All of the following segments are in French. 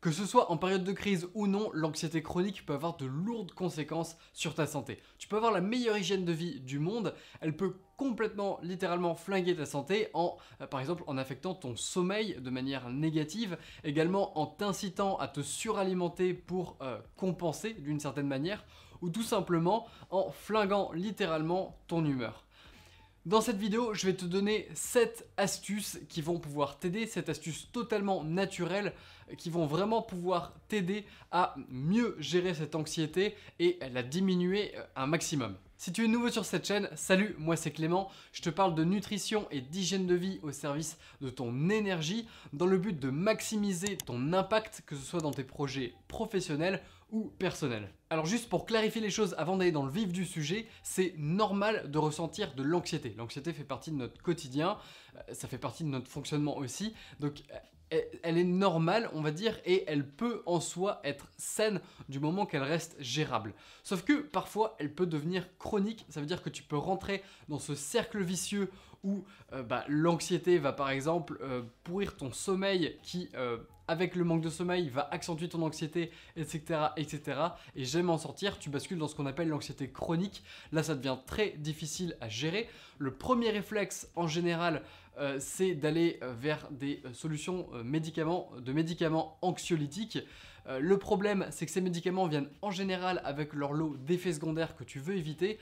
Que ce soit en période de crise ou non, l'anxiété chronique peut avoir de lourdes conséquences sur ta santé. Tu peux avoir la meilleure hygiène de vie du monde, elle peut complètement, littéralement flinguer ta santé par exemple, en affectant ton sommeil de manière négative, également en t'incitant à te suralimenter pour compenser d'une certaine manière, ou tout simplement en flinguant littéralement ton humeur. Dans cette vidéo, je vais te donner 7 astuces qui vont pouvoir t'aider, 7 astuces totalement naturelles qui vont vraiment pouvoir t'aider à mieux gérer cette anxiété et la diminuer un maximum. Si tu es nouveau sur cette chaîne, salut, moi c'est Clément, je te parle de nutrition et d'hygiène de vie au service de ton énergie dans le but de maximiser ton impact, que ce soit dans tes projets professionnels ou personnels. Alors juste pour clarifier les choses avant d'aller dans le vif du sujet, c'est normal de ressentir de l'anxiété. L'anxiété fait partie de notre quotidien, ça fait partie de notre fonctionnement aussi, donc elle est normale, on va dire, et elle peut en soi être saine du moment qu'elle reste gérable. Sauf que parfois, elle peut devenir chronique, ça veut dire que tu peux rentrer dans ce cercle vicieux où l'anxiété va par exemple pourrir ton sommeil qui, avec le manque de sommeil, va accentuer ton anxiété, etc. etc. Et jamais en sortir, tu bascules dans ce qu'on appelle l'anxiété chronique. Là, ça devient très difficile à gérer. Le premier réflexe, en général, c'est d'aller vers des solutions de médicaments anxiolytiques. Le problème, c'est que ces médicaments viennent en général avec leur lot d'effets secondaires que tu veux éviter.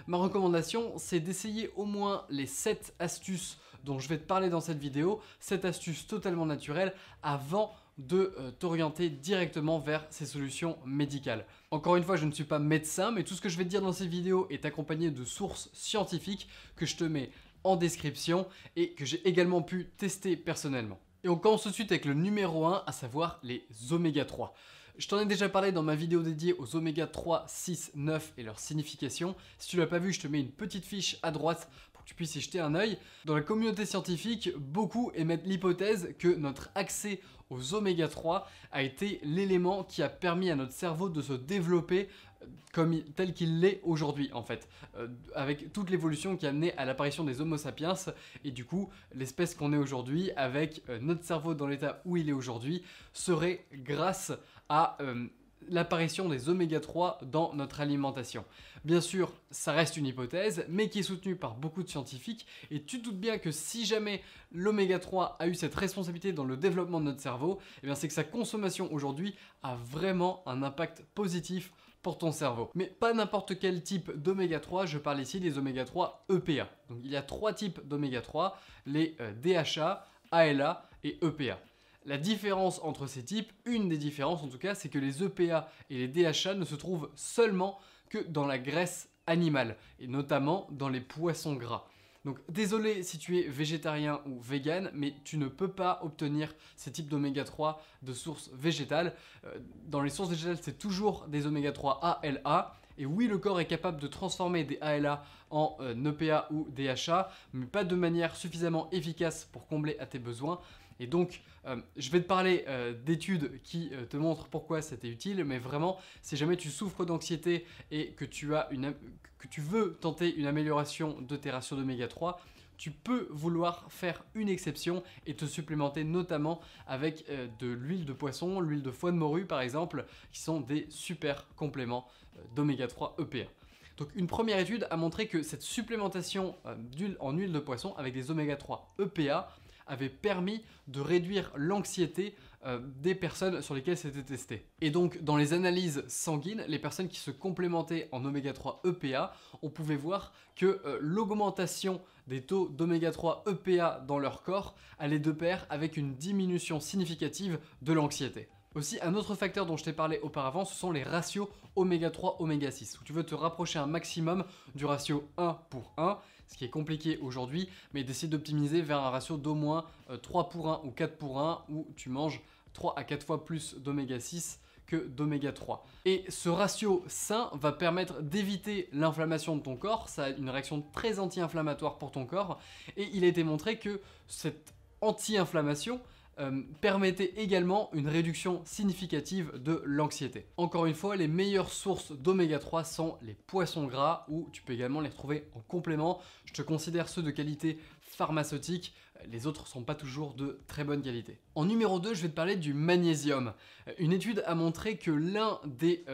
Ma recommandation, c'est d'essayer au moins les 7 astuces dont je vais te parler dans cette vidéo, 7 astuces totalement naturelles avant de t'orienter directement vers ces solutions médicales. Encore une fois, je ne suis pas médecin, mais tout ce que je vais te dire dans cette vidéo est accompagné de sources scientifiques que je te mets en description et que j'ai également pu tester personnellement. Et on commence tout de suite avec le numéro 1, à savoir les oméga 3. Je t'en ai déjà parlé dans ma vidéo dédiée aux oméga 3, 6, 9 et leur signification. Si tu l'as pas vu, je te mets une petite fiche à droite pour que tu puisses y jeter un œil. Dans la communauté scientifique, beaucoup émettent l'hypothèse que notre accès aux oméga 3 a été l'élément qui a permis à notre cerveau de se développer tel qu'il l'est aujourd'hui en fait, avec toute l'évolution qui a amené à l'apparition des Homo sapiens et du coup l'espèce qu'on est aujourd'hui avec notre cerveau dans l'état où il est aujourd'hui serait grâce à l'apparition des oméga 3 dans notre alimentation. Bien sûr, ça reste une hypothèse, mais qui est soutenue par beaucoup de scientifiques, et tu te doutes bien que si jamais l'oméga 3 a eu cette responsabilité dans le développement de notre cerveau, eh bien c'est que sa consommation aujourd'hui a vraiment un impact positif pour ton cerveau. Mais pas n'importe quel type d'oméga 3, je parle ici des oméga 3 EPA. Donc il y a 3 types d'oméga 3, les DHA, ALA et EPA. La différence entre ces types, une des différences en tout cas, c'est que les EPA et les DHA ne se trouvent seulement que dans la graisse animale, et notamment dans les poissons gras. Donc désolé si tu es végétarien ou vegan, mais tu ne peux pas obtenir ces types d'oméga 3 de sources végétales. Dans les sources végétales, c'est toujours des oméga 3 ALA. Et oui, le corps est capable de transformer des ALA en EPA ou DHA, mais pas de manière suffisamment efficace pour combler à tes besoins. Et donc, je vais te parler d'études qui te montrent pourquoi c'était utile, mais vraiment, si jamais tu souffres d'anxiété et que tu veux tenter une amélioration de tes ratios d'oméga 3, tu peux vouloir faire une exception et te supplémenter notamment avec de l'huile de poisson, l'huile de foie de morue par exemple, qui sont des super compléments d'oméga 3 EPA. Donc une première étude a montré que cette supplémentation en huile de poisson avec des oméga 3 EPA avait permis de réduire l'anxiété des personnes sur lesquelles c'était testé. Et donc dans les analyses sanguines, les personnes qui se complémentaient en oméga 3 EPA, on pouvait voir que l'augmentation des taux d'oméga 3 EPA dans leur corps allait de pair avec une diminution significative de l'anxiété. Aussi, un autre facteur dont je t'ai parlé auparavant, ce sont les ratios oméga 3, oméga 6, où tu veux te rapprocher un maximum du ratio 1 pour 1, ce qui est compliqué aujourd'hui, mais d'essayer d'optimiser vers un ratio d'au moins 3 pour 1 ou 4 pour 1, où tu manges 3 à 4 fois plus d'oméga 6 que d'oméga 3. Et ce ratio sain va permettre d'éviter l'inflammation de ton corps, ça a une réaction très anti-inflammatoire pour ton corps, et il a été montré que cette anti-inflammation permettait également une réduction significative de l'anxiété. Encore une fois, les meilleures sources d'oméga 3 sont les poissons gras, où tu peux également les retrouver en complément. Je te considère ceux de qualité pharmaceutique les autres sont pas toujours de très bonne qualité. En numéro 2, je vais te parler du magnésium. Une étude a montré que l'un des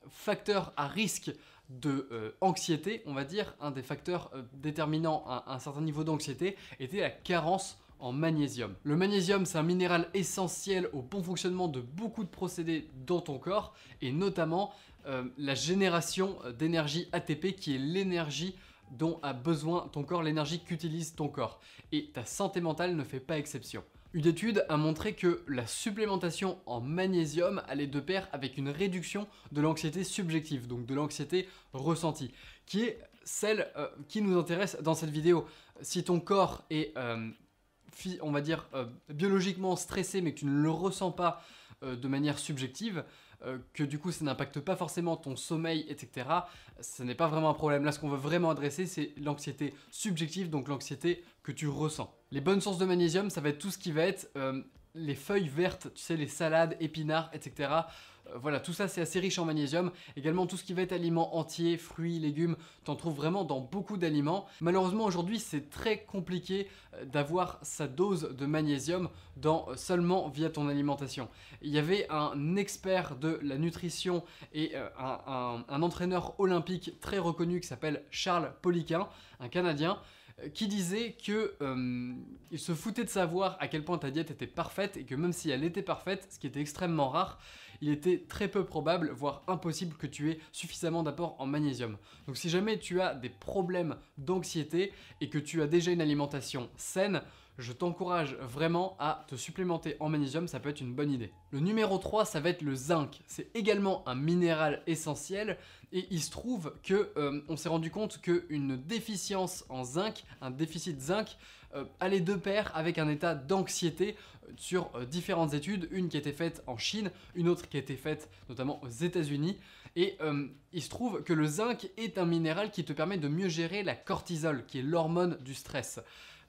facteurs à risque de anxiété, on va dire, un des facteurs déterminant un certain niveau d'anxiété, était la carence en magnésium. Le magnésium, c'est un minéral essentiel au bon fonctionnement de beaucoup de procédés dans ton corps, et notamment la génération d'énergie ATP, qui est l'énergie dont a besoin ton corps, l'énergie qu'utilise ton corps. Et ta santé mentale ne fait pas exception. Une étude a montré que la supplémentation en magnésium allait de pair avec une réduction de l'anxiété subjective, donc de l'anxiété ressentie, qui est celle qui nous intéresse dans cette vidéo. Si ton corps est, on va dire, biologiquement stressé, mais que tu ne le ressens pas de manière subjective, que du coup ça n'impacte pas forcément ton sommeil, etc., ce n'est pas vraiment un problème. Là, ce qu'on veut vraiment adresser, c'est l'anxiété subjective, donc l'anxiété que tu ressens. Les bonnes sources de magnésium, ça va être tout ce qui va être les feuilles vertes, tu sais, les salades, épinards, etc. Voilà, tout ça c'est assez riche en magnésium. Également tout ce qui va être aliments entiers, fruits, légumes, t'en trouves vraiment dans beaucoup d'aliments. Malheureusement aujourd'hui c'est très compliqué d'avoir sa dose de magnésium seulement via ton alimentation. Il y avait un expert de la nutrition et un entraîneur olympique très reconnu qui s'appelle Charles Poliquin, un Canadien, qui disait que il se foutait de savoir à quel point ta diète était parfaite et que même si elle était parfaite, ce qui était extrêmement rare, il était très peu probable, voire impossible que tu aies suffisamment d'apport en magnésium. Donc si jamais tu as des problèmes d'anxiété et que tu as déjà une alimentation saine, je t'encourage vraiment à te supplémenter en magnésium, ça peut être une bonne idée. Le numéro 3, ça va être le zinc. C'est également un minéral essentiel et il se trouve que on s'est rendu compte qu'une déficience en zinc, un déficit zinc, allait de pair avec un état d'anxiété sur différentes études, une qui a été faite en Chine, une autre qui a été faite notamment aux États-Unis. Et il se trouve que le zinc est un minéral qui te permet de mieux gérer la cortisol, qui est l'hormone du stress.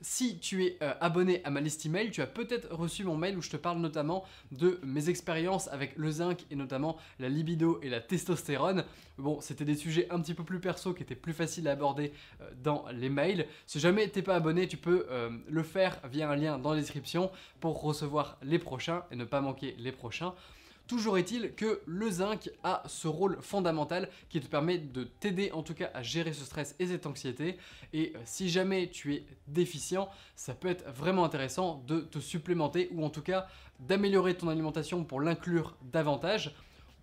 Si tu es abonné à ma liste email, tu as peut-être reçu mon mail où je te parle notamment de mes expériences avec le zinc et notamment la libido et la testostérone. Bon, c'était des sujets un petit peu plus perso qui étaient plus faciles à aborder dans les mails. Si jamais tu n'es pas abonné, tu peux le faire via un lien dans la description pour recevoir les prochains et ne pas manquer les prochains. Toujours est-il que le zinc a ce rôle fondamental qui te permet de t'aider en tout cas à gérer ce stress et cette anxiété. Et si jamais tu es déficient, ça peut être vraiment intéressant de te supplémenter ou en tout cas d'améliorer ton alimentation pour l'inclure davantage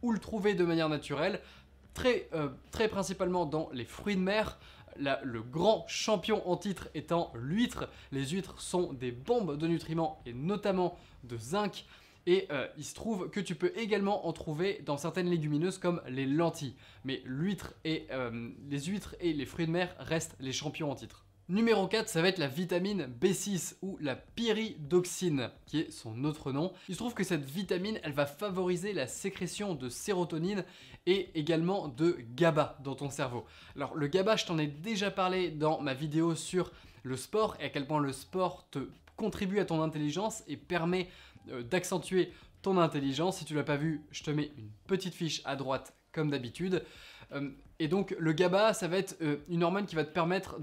ou le trouver de manière naturelle, très principalement dans les fruits de mer. Le grand champion en titre étant l'huître. Les huîtres sont des bombes de nutriments et notamment de zinc. Et il se trouve que tu peux également en trouver dans certaines légumineuses comme les lentilles. Mais les huîtres et les fruits de mer restent les champions en titre. Numéro 4, ça va être la vitamine B6 ou la pyridoxine, qui est son autre nom. Il se trouve que cette vitamine, elle va favoriser la sécrétion de sérotonine et également de GABA dans ton cerveau. Alors le GABA, je t'en ai déjà parlé dans ma vidéo sur le sport et à quel point le sport te contribue à ton intelligence et permet d'accentuer ton intelligence. Si tu l'as pas vu, je te mets une petite fiche à droite comme d'habitude. Et donc le GABA, ça va être une hormone qui va te permettre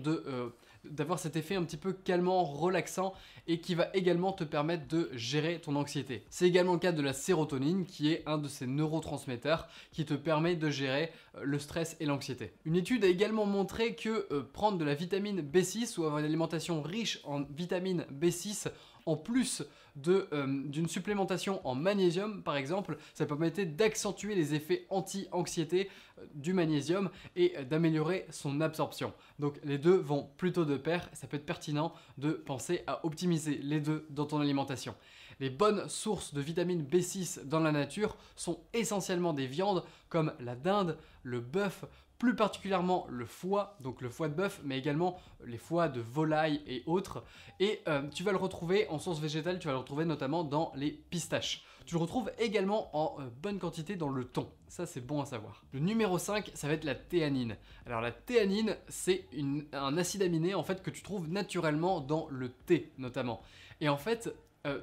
d'avoir cet effet un petit peu calmant, relaxant et qui va également te permettre de gérer ton anxiété. C'est également le cas de la sérotonine qui est un de ces neurotransmetteurs qui te permet de gérer le stress et l'anxiété. Une étude a également montré que prendre de la vitamine B6 ou avoir une alimentation riche en vitamine B6 en plus d'une supplémentation en magnésium par exemple, ça permettait d'accentuer les effets anti-anxiété du magnésium et d'améliorer son absorption. Donc les deux vont plutôt de pair, ça peut être pertinent de penser à optimiser les deux dans ton alimentation. Les bonnes sources de vitamine B6 dans la nature sont essentiellement des viandes comme la dinde, le bœuf, plus particulièrement le foie, donc le foie de bœuf, mais également les foies de volaille et autres. Et tu vas le retrouver en source végétale, tu vas le retrouver notamment dans les pistaches. Tu le retrouves également en bonne quantité dans le thon, ça c'est bon à savoir. Le numéro 5, ça va être la théanine. Alors la théanine, c'est un acide aminé en fait que tu trouves naturellement dans le thé notamment. Et en fait,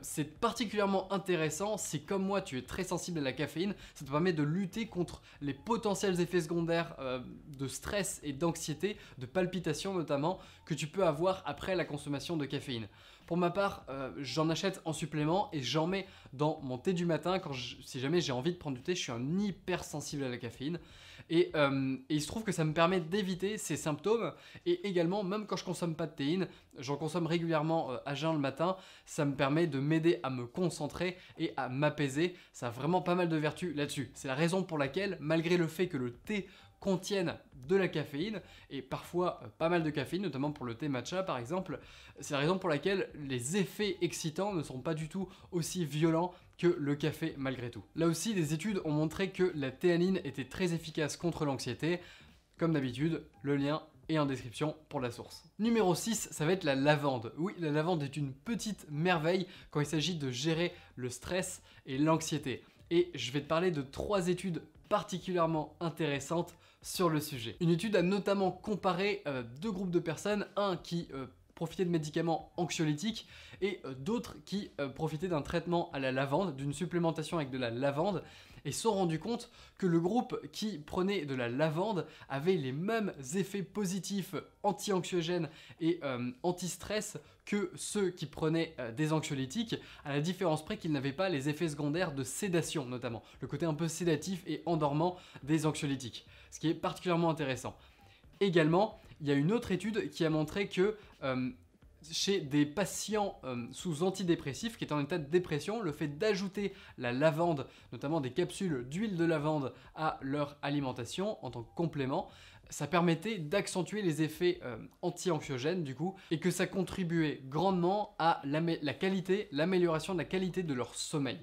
c'est particulièrement intéressant si comme moi tu es très sensible à la caféine, ça te permet de lutter contre les potentiels effets secondaires de stress et d'anxiété, de palpitations notamment, que tu peux avoir après la consommation de caféine. Pour ma part, j'en achète en supplément et j'en mets dans mon thé du matin si jamais j'ai envie de prendre du thé. Je suis un hypersensible à la caféine et il se trouve que ça me permet d'éviter ces symptômes et également, même quand je consomme pas de théine, j'en consomme régulièrement à jeun le matin, ça me permet de m'aider à me concentrer et à m'apaiser. Ça a vraiment pas mal de vertus là-dessus. C'est la raison pour laquelle, malgré le fait que le thé contiennent de la caféine et parfois pas mal de caféine, notamment pour le thé matcha par exemple. C'est la raison pour laquelle les effets excitants ne sont pas du tout aussi violents que le café malgré tout. Là aussi, des études ont montré que la théanine était très efficace contre l'anxiété. Comme d'habitude, le lien est en description pour la source. Numéro 6, ça va être la lavande. Oui, la lavande est une petite merveille quand il s'agit de gérer le stress et l'anxiété. Et je vais te parler de 3 études particulièrement intéressantes sur le sujet. Une étude a notamment comparé 2 groupes de personnes, un qui profitaient de médicaments anxiolytiques et d'autres qui profitaient d'un traitement à la lavande, d'une supplémentation avec de la lavande, et se sont rendus compte que le groupe qui prenait de la lavande avait les mêmes effets positifs anti-anxiogènes et anti-stress que ceux qui prenaient des anxiolytiques, à la différence près qu'ils n'avaient pas les effets secondaires de sédation notamment, le côté un peu sédatif et endormant des anxiolytiques, ce qui est particulièrement intéressant. Également, il y a une autre étude qui a montré que chez des patients sous antidépressifs qui étaient en état de dépression, le fait d'ajouter la lavande, notamment des capsules d'huile de lavande à leur alimentation en tant que complément, ça permettait d'accentuer les effets anti-anxiogènes du coup, et que ça contribuait grandement à l'amélioration de la qualité de leur sommeil.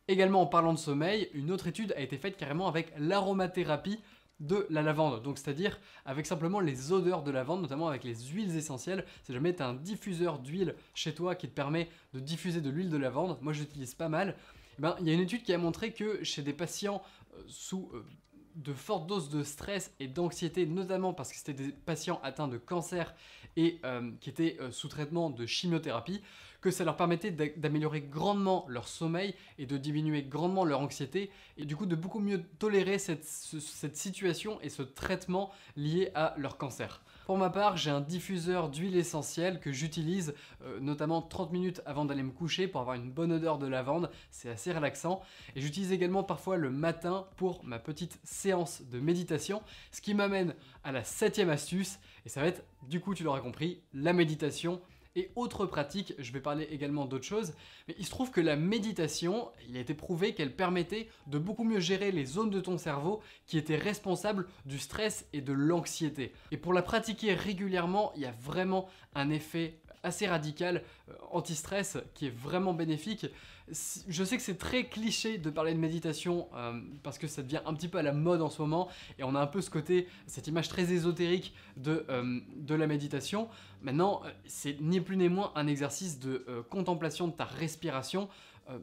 Également en parlant de sommeil, une autre étude a été faite carrément avec l'aromathérapie de la lavande, donc c'est-à-dire avec simplement les odeurs de lavande, notamment avec les huiles essentielles. Si jamais tu as un diffuseur d'huile chez toi qui te permet de diffuser de l'huile de lavande, moi j'utilise pas mal, il y a une étude qui a montré que chez des patients sous de fortes doses de stress et d'anxiété, notamment parce que c'était des patients atteints de cancer et qui étaient sous traitement de chimiothérapie, que ça leur permettait d'améliorer grandement leur sommeil et de diminuer grandement leur anxiété et du coup de beaucoup mieux tolérer cette situation et ce traitement lié à leur cancer. Pour ma part, j'ai un diffuseur d'huile essentielle que j'utilise notamment 30 minutes avant d'aller me coucher pour avoir une bonne odeur de lavande, c'est assez relaxant. Et j'utilise également parfois le matin pour ma petite séance de méditation, ce qui m'amène à la 7e astuce, et ça va être, du coup tu l'auras compris, la méditation. Et autre pratique, je vais parler également d'autres choses, mais il se trouve que la méditation, il a été prouvé qu'elle permettait de beaucoup mieux gérer les zones de ton cerveau qui étaient responsables du stress et de l'anxiété. Et pour la pratiquer régulièrement, il y a vraiment un effet assez radical anti-stress qui est vraiment bénéfique. Je sais que c'est très cliché de parler de méditation parce que ça devient un petit peu à la mode en ce moment et on a un peu ce côté, cette image très ésotérique de la méditation. Maintenant, c'est ni plus ni moins un exercice de contemplation de ta respiration,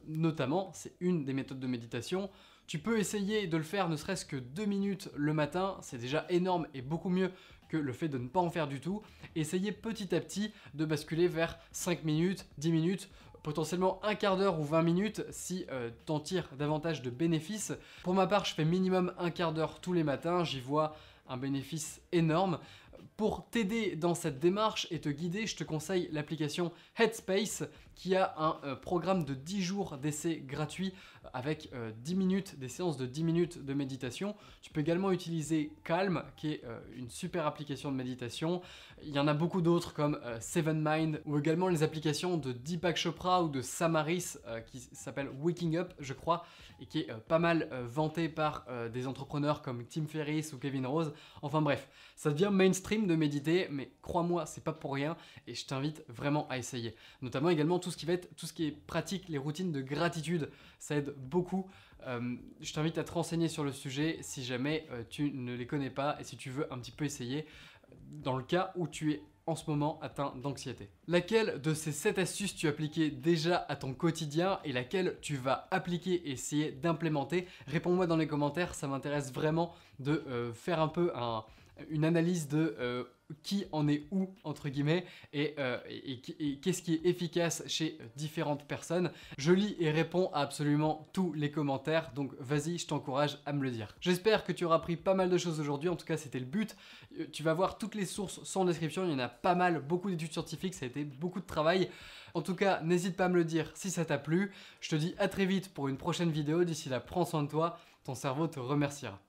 notamment, c'est une des méthodes de méditation. Tu peux essayer de le faire ne serait-ce que 2 minutes le matin, c'est déjà énorme et beaucoup mieux que le fait de ne pas en faire du tout. Essayez petit à petit de basculer vers 5 minutes, 10 minutes, potentiellement un quart d'heure ou 20 minutes si t'en tires davantage de bénéfices. Pour ma part, je fais minimum un quart d'heure tous les matins, j'y vois un bénéfice énorme. Pour t'aider dans cette démarche et te guider, je te conseille l'application Headspace qui a un programme de 10 jours d'essai gratuit avec 10 minutes, des séances de 10 minutes de méditation. Tu peux également utiliser Calm qui est une super application de méditation. Il y en a beaucoup d'autres comme Seven Mind ou également les applications de Deepak Chopra ou de Sam Harris qui s'appelle Waking Up je crois et qui est pas mal vanté par des entrepreneurs comme Tim Ferriss ou Kevin Rose. Enfin bref, ça devient mainstream de méditer, mais crois-moi, c'est pas pour rien et je t'invite vraiment à essayer. Notamment également tout ce qui est pratique, les routines de gratitude, ça aide beaucoup. Je t'invite à te renseigner sur le sujet si jamais tu ne les connais pas et si tu veux un petit peu essayer dans le cas où tu es en ce moment atteint d'anxiété. Laquelle de ces 7 astuces tu appliquais déjà à ton quotidien et laquelle tu vas appliquer et essayer d'implémenter? Réponds-moi dans les commentaires, ça m'intéresse vraiment de faire un peu une analyse de qui en est où, entre guillemets, et qu'est-ce qui est efficace chez différentes personnes. Je lis et réponds à absolument tous les commentaires, donc vas-y, je t'encourage à me le dire. J'espère que tu auras appris pas mal de choses aujourd'hui, en tout cas c'était le but. Tu vas voir toutes les sources sont en description, il y en a pas mal, beaucoup d'études scientifiques, ça a été beaucoup de travail. En tout cas, n'hésite pas à me le dire si ça t'a plu. Je te dis à très vite pour une prochaine vidéo, d'ici là, prends soin de toi, ton cerveau te remerciera.